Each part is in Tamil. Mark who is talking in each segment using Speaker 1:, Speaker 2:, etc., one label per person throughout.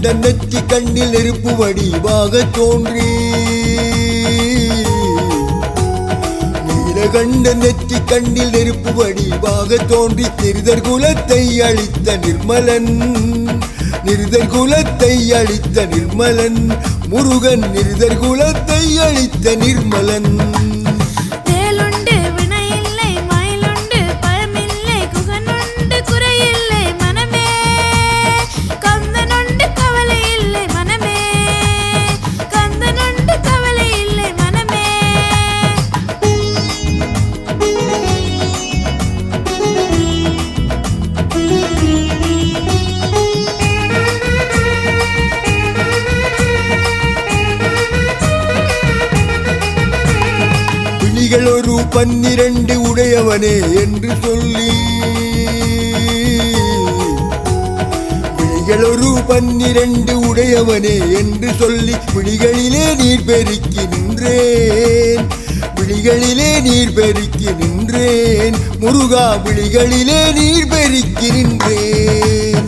Speaker 1: நீலகண்டன் நெற்றி கண்ணில் நெருப்பு வடிவாக தோன்றி நீலகண்டன் நெற்றி கண்ணில் நெருப்பு வடிவாக தோன்றி நிருதர் குலத்தை அழித்த நிர்மலன் நிருதர் குலத்தை அழித்த நிர்மலன் முருகன் நிருதர் குலத்தை அழித்த நிர்மலன் ஒரு 12 உடையவனே என்று சொல்லி விழிகளொரு 12 உடையவனே என்று சொல்லி விழிகளிலே நீர் பெருக்கி நின்றேன் விழிகளிலே நீர் பெருக்கி நின்றேன் முருகா விழிகளிலே நீர் பெருக்கி நின்றேன்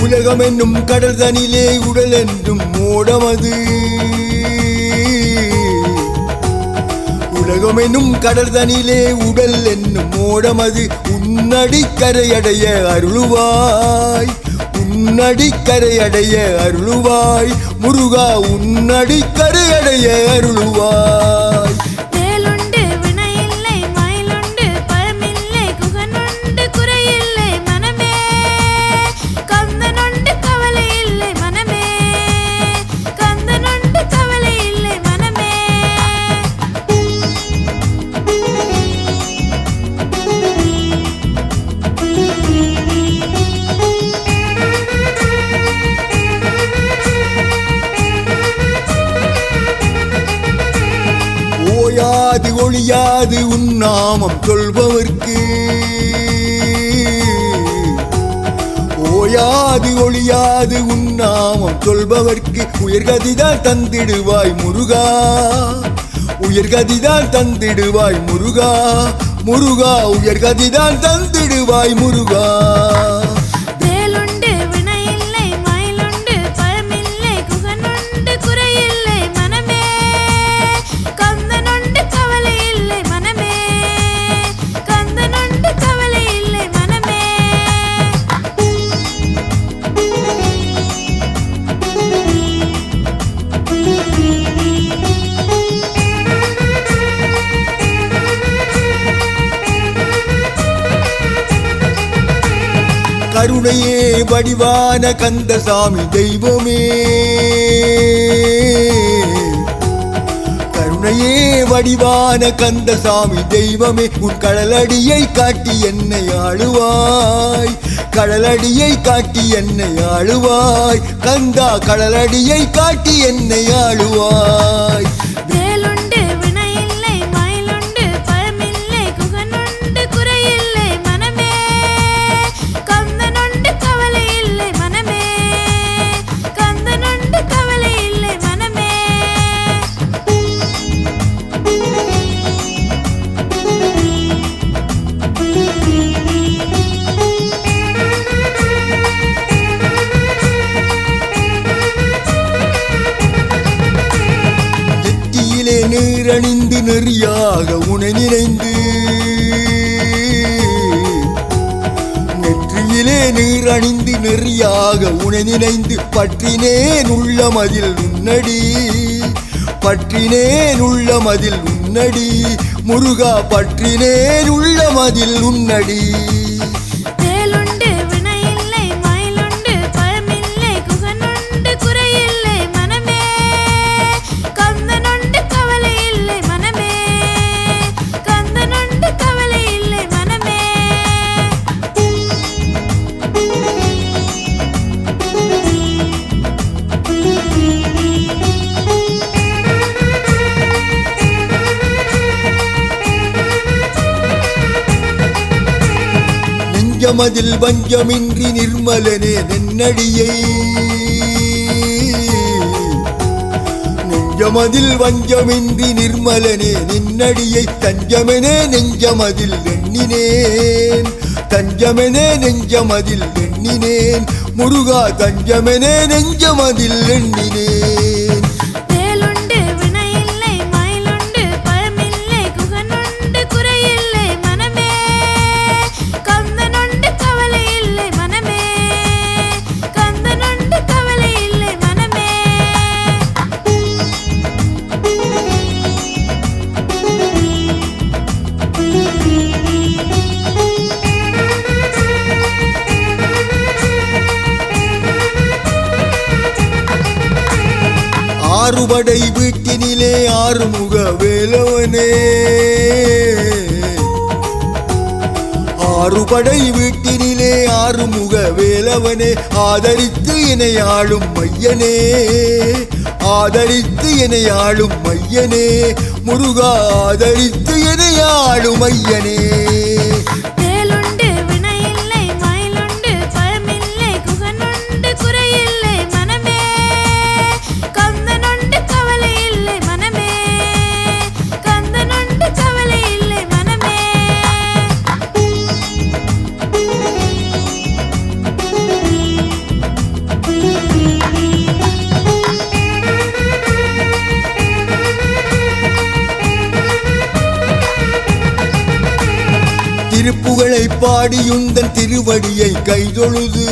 Speaker 1: உலகம் என்னும் கடல் தனிலே உடல் என்றும் ஓடமது உலகம் என்னும் கடல் தனிலே உடல் என்னும் ஓடமது உன்னடி கரையடைய அருளுவாய் உன்னடி கரையடைய அருளுவாய் முருகா உன்னடி கரையடைய அருளுவாய் ஓயாது ஒளியாது உன் நாமம் சொல்பவர்க்கு ஓயாது ஒளியாது உன் நாமம் சொல்பவர்க்கு உயர்கதிதான் தந்திடுவாய் முருகா உயர்கதிதான் தந்திடுவாய் முருகா முருகா உயர்கதிதான் தந்திடுவாய் முருகா கருணையே வடிவான கந்தசாமி தெய்வமே கருணையே வடிவான கந்தசாமி தெய்வமே உன் கடலடியை காட்டி என்னை ஆளுவாய் கடலடியை காட்டி என்னை ஆளுவாய் கந்தா கடலடியை காட்டி என்னை ஆளுவாய் நீரணிந்து நெறியாக உனை நினைந்து நெற்றியிலே நீரணிந்து நெறியாக உனை நினைந்து பற்றினேன் உள்ளமதில் உன்னடி பற்றினேன் உள்ளமதில் உன்னடி முருகா பற்றினேன் உள்ளமதில் உன்னடி நெஞ்சமதில் வஞ்சமின்றி நிர்மலனே நென்னடியை நெஞ்சமதில் வஞ்சமின்றி நிர்மலனே நின்னடியை தஞ்சமெனே நெஞ்சமதில் எண்ணினேன் தஞ்சமெனே நெஞ்சமதில் எண்ணினேன் முருகா தஞ்சமெனே நெஞ்சமதில் எண்ணினேன் ஆறுபடை வீட்டினிலே ஆறுமுக வேலவனே ஆறுபடை வீட்டினிலே ஆறுமுக வேலவனே ஆதரித்து இணையாளும் மையனே ஆதரித்து இணையாளும் மையனே முருகா ஆதரித்து இணையாளும் மையனே திருப்புகழை பாடியுந்தன் திருவடியை கைதொழுது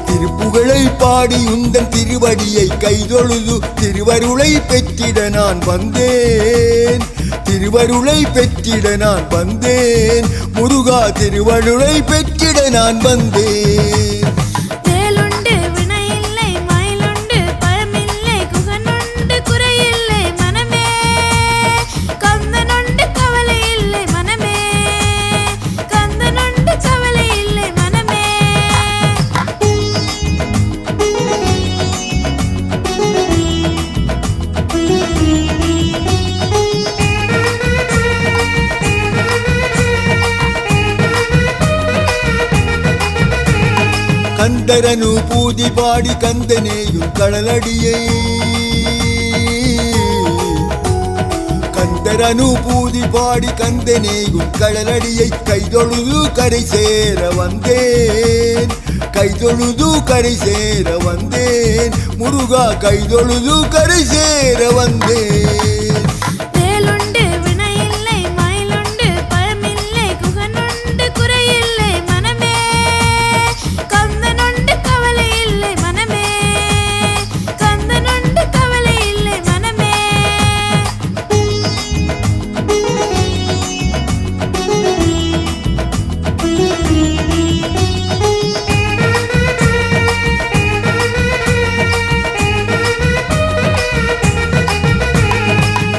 Speaker 1: திருப்புகழை பாடியுந்தன் திருவடியை கைதொழுது திருவருளை பெற்றிட நான் வந்தேன் திருவருளை பெற்றிட நான் வந்தேன் முருகா திருவருளை பெற்றிட நான் வந்தேன் கந்தரனு பூதி பாடி கந்தனேயும் கடலடியை கந்தரனு பூதி பாடி கந்தனேயும் கடலடியை கைதொழுது கரை சேர வந்தேன் கைதொழுது கரை சேர வந்தேன் முருகா கைதொழுது கரை சேர வந்தேன்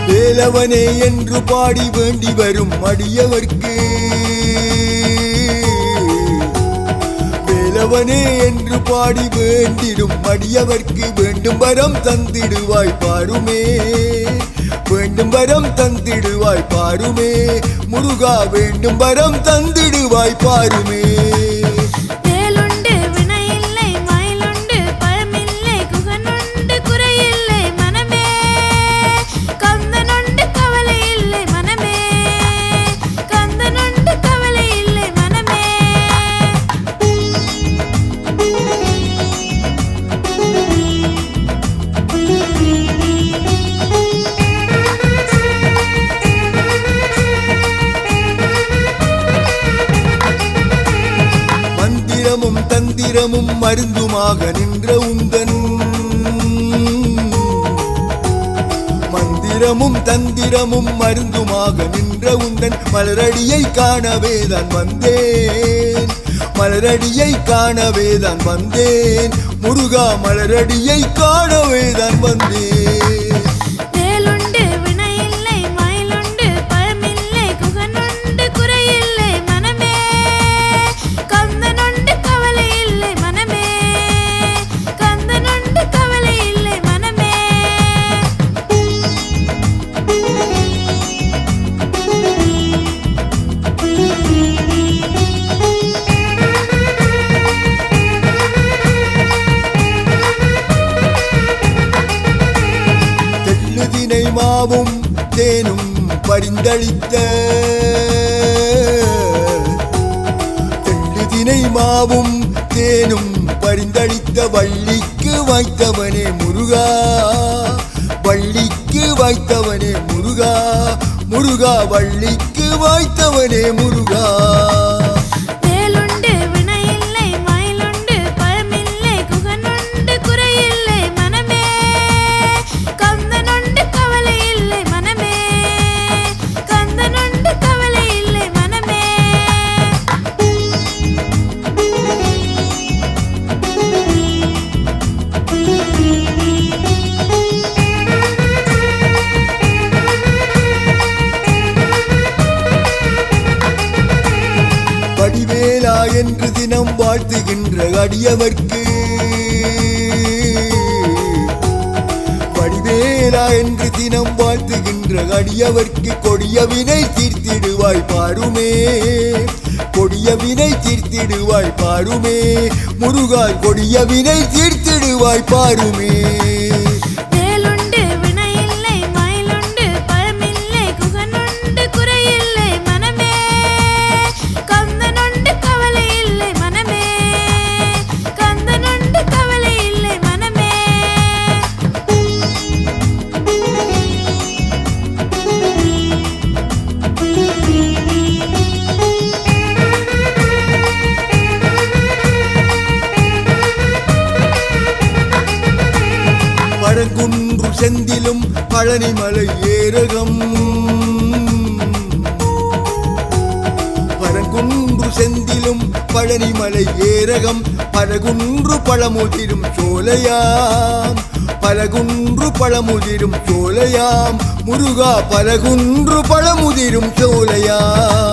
Speaker 1: வேலவனே என்று பாடி வேண்டி வரும் அடியவர்க்கு வேலவனே என்று பாடி வேண்டிடும் அடியவர்க்கு வேண்டும் வரம் தந்திடுவாய் பாருமே வேண்டும் வரம் தந்திடுவாய் பாருமே முருகா வேண்டும் வரம் தந்திடுவாய் பாருமே தந்திரமும் மருந்துமாக நின்ற உந்தன் மந்திரமும் தந்திரமும் மருந்துமாக நின்ற உந்தன் மலரடியை காணவேதான் வந்தேன் மலரடியை காணவேதான் வந்தேன் முருகா மலரடியை காணவேதான் வந்தேன் தேனும் பரிந்தளித்த தெள்ளு தினை மாவும் தேனும் பரிந்தளித்த வள்ளிக்கு வாய்த்தவனே முருகா, வள்ளிக்கு வாய்த்தவனே முருகா, முருகா வள்ளிக்கு வாய்த்தவனே முருகா. வடிவேலா என்று தினம் வாழ்த்துகின்ற அடியவர்க்கு, வடிவேலா என்று தினம் வாழ்த்துகின்ற அடியவர்க்கு கொடிய வினை தீர்த்திடுவாய் பாருமே, கொடிய வினை தீர்த்திடுவாய் பாருமே முருகா, கொடிய வினை தீர்த்திடுவாய் பாருமே. பரங்குன்று செந்திலும் பழனிமலை ஏரகம், பரங்குன்று செந்திலும் பழனிமலை ஏரகம் பரகுன்று பழமுதிரும் சோலையாம், பரகுன்று பழமுதிரும் சோலையாம் முருகா, பரகுன்று பழமுதிரும் சோலையாம்.